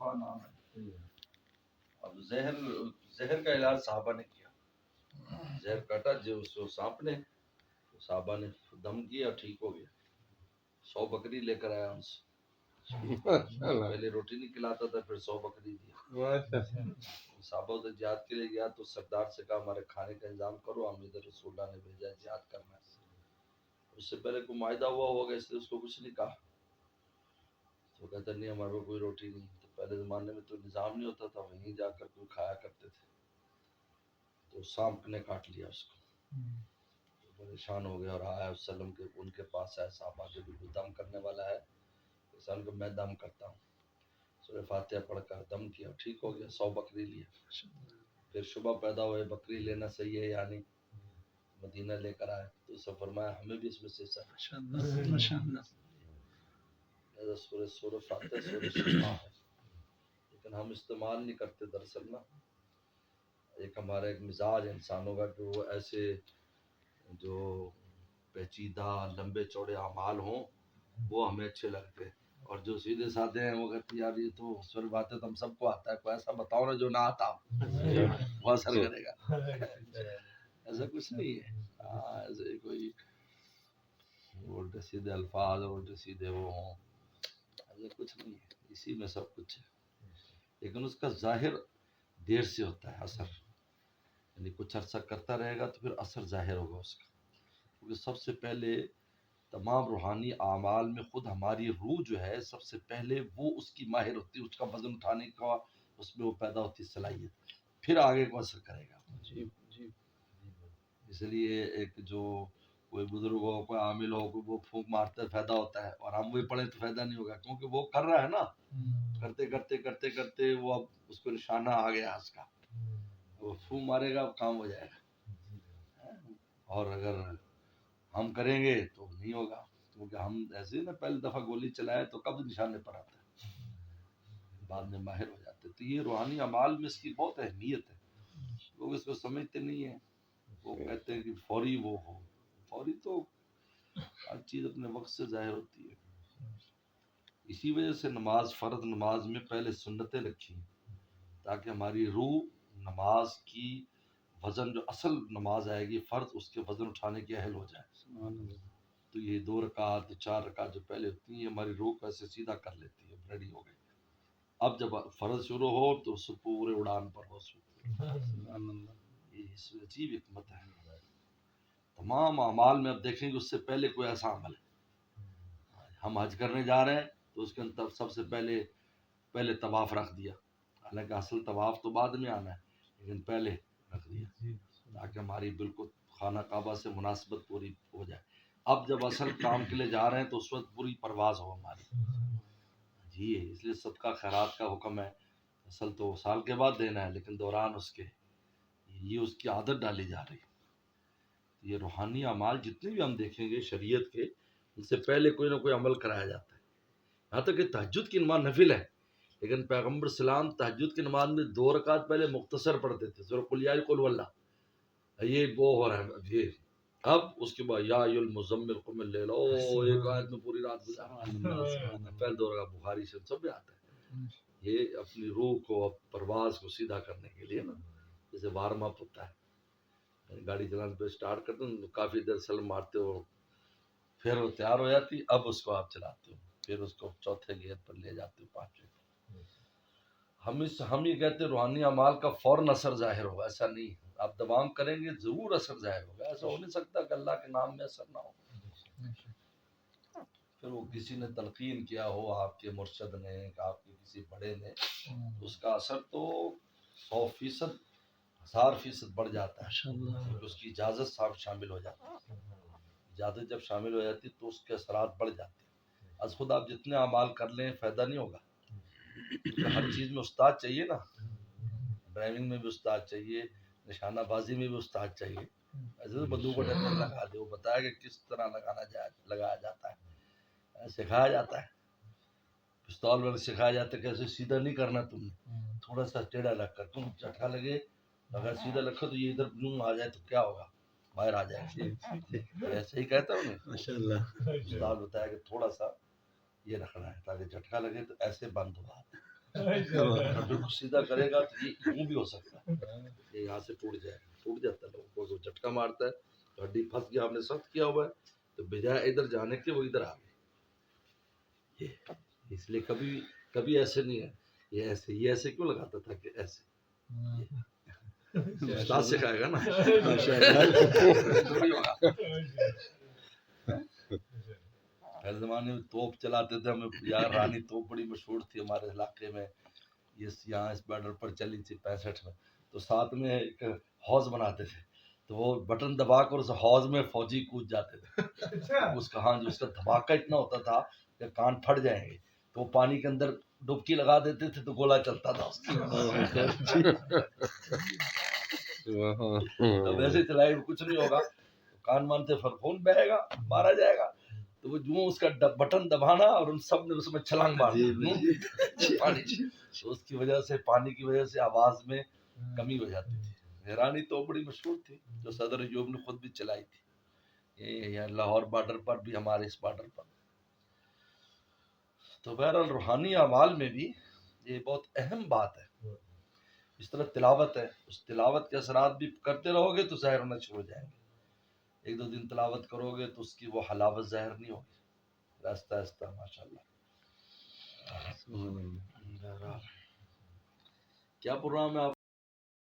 شفا نام ہے. اب زہر کا علاج صحابہ نے کیا. زہر کاٹا جو سانپ نے، صحابہ نے دم کیا، ٹھیک ہو گیا. 100 بکری لے کر آیا ان سے. پہلے روٹی نہیں کھلاتا تھا، پھر 100 بکری دیا. صحابہ ادھر جہاد کے لیے گیا تو سردار سے کہا ہمارے کھانے کا انتظام کرو، ہم ادھر رسول اللہ نے بھیجا ہے جہاد کرنا ہے. اس سے پہلے کوئی معاہدہ ہوا ہوگا اس لیے اس کو کچھ نہیں کہا. تو کہتا نہیں ہمارے پاس کوئی روٹی نہیں. تو پہلے زمانے میں تو نظام نہیں ہوتا تھا، وہیں جا کر کوئی کھایا کرتے تھے. تو سانپ نے کاٹ لیا اس کو. پریشان ہو گیا اور آیا وسلم کے ان کے پاس آیا. صحابہ کے بھی دم کرنے والا ہے، انسان کو میں دم کرتا ہوں. سورہ فاتحہ پڑھ کر دم کیا، ٹھیک ہو گیا. 100 بکری لیا. پھر شبہ پیدا ہوئے بکری لینا صحیح ہے یا نہیں. مدینہ لے کر آئے تو اس نے فرمایا ہمیں بھی اس میں سے سورہ فاتحہ سورہ شفا ہے، لیکن ہم استعمال نہیں کرتے. دراصل نا ایک ہمارا ایک مزاج انسانوں کا کہ وہ ایسے جو پیچیدہ لمبے چوڑے اعمال ہوں وہ ہمیں اچھے لگتے ہیں، اور جو سیدھے سادے ہیں وہ کہتے ہیں یار یہ تو سورہ فاتحہ تو ہم سب کو آتا ہے، کوئی ایسا بتاؤ نا جو نہ آتا وہ اثر کرے گا. ایسا کچھ نہیں ہے. ایسے کوئی الٹے سیدھے الفاظ اور الٹے سیدھے وہ ہوں، ایسا کچھ نہیں ہے. اسی میں سب کچھ ہے، لیکن اس کا ظاہر دیر سے ہوتا ہے اثر. یعنی کچھ عرصہ کرتا رہے گا تو پھر اثر ظاہر ہوگا اس کا. کیونکہ سب سے پہلے تمام روحانی اعمال میں خود ہماری روح جو ہے سب سے پہلے وہ اس کی ماہر ہوتی ہے، اس کا وزن اٹھانے کا اس میں وہ پیدا ہوتی صلاحیت، پھر آگے کو اثر کرے گا. اس لیے ایک جو کوئی بزرگ ہو، کوئی عامل ہو، کوئی وہ پھونک مارتے فائدہ ہوتا ہے اور ہم وہی پڑھیں تو فائدہ نہیں ہوگا، کیونکہ وہ کر رہا ہے نا. کرتے کرتے کرتے کرتے وہ اب اس کو نشانہ آ گیا اس کا، وہ پھونک مارے گا کام ہو جائے گا. اور اگر ہم کریں گے تو نہیں ہوگا، کیونکہ ہم ایسے ہی نا پہلی دفعہ گولی چلائے تو کب نشانے پر آتا ہے، بعد میں ماہر ہو جاتے. تو یہ روحانی اعمال میں اس کی بہت اہمیت ہے. لوگ اس کو سمجھتے نہیں ہیں، وہ کہتے ہیں کہ فوری وہ ہو. فوری تو ہر چیز اپنے وقت سے ظاہر ہوتی ہے. اسی وجہ سے نماز، فرض نماز میں پہلے سنتیں رکھی تاکہ ہماری روح نماز کی وزن جو اصل نماز آئے گی فرض اس کے وزن اٹھانے کی اہل ہو جائے. تو یہ 2 رکعت 4 رکعت جو پہلے ہوتی ہیں ہماری روح کو ایسے سیدھا کر لیتی ہے، ریڈی ہو گئی. اب جب فرض شروع ہو تو اس پورے اڑان پر ہو. یہ اس میں عجیب حکمت ہے. تمام اعمال میں اب دیکھیں گے اس سے پہلے کوئی ایسا عمل ہے. ہم حج کرنے جا رہے ہیں تو اس کے اندر سب سے پہلے طواف رکھ دیا، حالانکہ اصل طواف تو بعد میں آنا ہے، لیکن پہلے رکھ دیا تاکہ ہماری بالکل خانہ کعبہ سے مناسبت پوری ہو جائے. اب جب اصل کام کے لیے جا رہے ہیں تو اس وقت پوری پرواز ہو ہماری. جی اس لیے صدقہ خیرات کا حکم ہے. اصل تو سال کے بعد دینا ہے، لیکن دوران اس کے یہ اس کی عادت ڈالی جا رہی. یہ روحانی اعمال جتنے بھی ہم دیکھیں گے شریعت کے، ان سے پہلے کوئی نہ کوئی عمل کرایا جاتا ہے. یہاں تک کہ تہجد کی نماز نفل ہے، لیکن پیغمبر سلام تہجد کی نماز میں 2 رکعت پہلے مختصر پڑھتے تھے، سورہ قل یا قل واللہ. یہ وہ ہو رہا ہے یہ. اب اس کے بعد یا المزمل قم اللیل، ایک آیت میں پوری رات گزار. پہلے 2 رکعت بخاری سے سب میں آتا ہے. یہ اپنی روح کو اب پرواز کو سیدھا کرنے کے لیے نا، جیسے وارم اپ ہوتا ہے. گاڑی چلانے پہ اسٹارٹ کرتے ہو کافی دیر سلم مارتے ہو، پھر وہ تیار ہو جاتی، اب اس کو آپ چلاتے ہو، پھر اس کو چوتھے گیئر پر لے جاتے ہو، 5ویں. ہم یہ کہتے ہیں روحانی اعمال کا فوراً اثر ظاہر ہوگا، ایسا نہیں. آپ دوام کریں گے ضرور اثر ظاہر ہوگا. ایسا ہو نہیں سکتا کہ اللہ کے نام میں اثر نہ ہو. پھر وہ کسی نے تلقین کیا ہو، آپ کے مرشد نے، آپ کے کسی بڑے نے، اس کا اثر تو 100%، 1000% بڑھ جاتا ہے. اس کی اجازت صاحب شامل ہو جاتی ہے. اجازت جب شامل ہو جاتی تو اس کے اثرات بڑھ جاتے ہیں. از خود آپ جتنے اعمال کر لیں فائدہ نہیں ہوگا، کیونکہ ہر چیز میں استاد چاہیے نا. ڈرائیونگ میں بھی استاد چاہیے، نشانہ بازی میں بھی استاد چاہیے. ایسے تو بندوق کو ڈنڈا لگا دے، وہ بتایا کہ کس طرح لگایا جاتا ہے، سکھایا جاتا ہے. پستول میں سکھایا جاتا ہے کیسے سیدھا نہیں کرنا، تم نے تھوڑا سا ٹیڑھا رکھ کر، تم جھٹکا لگے اگر سیدھا رکھو تو یہ ادھر جوں آ جائے تو کیا ہوگا، باہر آ جائے. ایسے ہی کہتا ہوں استاد بتایا کہ تھوڑا سا یہ رکھنا ہے تاکہ جھٹکا لگے تو ایسے بند ہوا. بالکل سیدھا کرے گا تو یہ یوں بھی ہو سکتا ہے، یہ یہاں سے ٹوٹ جائے گا، ٹوٹ جاتا ہے، لوگوں کو جھٹکا مارتا ہے تو ہڈی پھنس گیا، آپ نے سخت کیا ہوا ہے تو بجائے ادھر جانے کے وہ ادھر آ گئے. یہ اس لیے کبھی ایسے نہیں ہے، یہ ایسے کیوں لگاتا تھا کہ ایسے استاد سکھائے گا نا. تھوڑی ہوگا. پہلے زمانے میں توپ چلاتے تھے ہمیں یار، رانی توپ بڑی مشہور تھی ہمارے علاقے میں، یہاں اس بارڈر پر چلی تھی 65 میں. تو ساتھ میں ایک حوض بناتے تھے، تو وہ بٹن دبا کر اس حوض میں فوجی کود جاتے تھے. اس کا ہاں جو اس کا دھماکہ اتنا ہوتا تھا کہ کان پھٹ جائیں گے، تو وہ پانی کے اندر ڈبکی لگا دیتے تھے تو گولا چلتا تھا اس کا. تو ویسے چلائے کچھ نہیں ہوگا، کان مانتے فرفون بہے گا، مارا جائے گا. تو وہ جو اس کا بٹن دبانا اور ان سب نے اس میں چھلانگ مار دی پانی. تو اس کی وجہ سے، پانی کی وجہ سے آواز میں کمی ہو جاتی تھی. حیرانی تو بڑی مشہور تھی جو صدر ایوب نے خود بھی چلائی تھی، یہ لاہور بارڈر پر بھی، ہمارے اس بارڈر پر. تو بہرحال روحانی اعمال میں بھی یہ بہت اہم بات ہے. اس طرح تلاوت ہے، اس تلاوت کے اثرات بھی کرتے رہو گے تو ظاہر ہونا شروع ہو جائیں گے. 1-2 دن تلاوت کرو گے تو اس کی وہ حلاوت ظاہر نہیں ہوگی، آہستہ آہستہ ماشاءاللہ. کیا پروگرام ہے آپ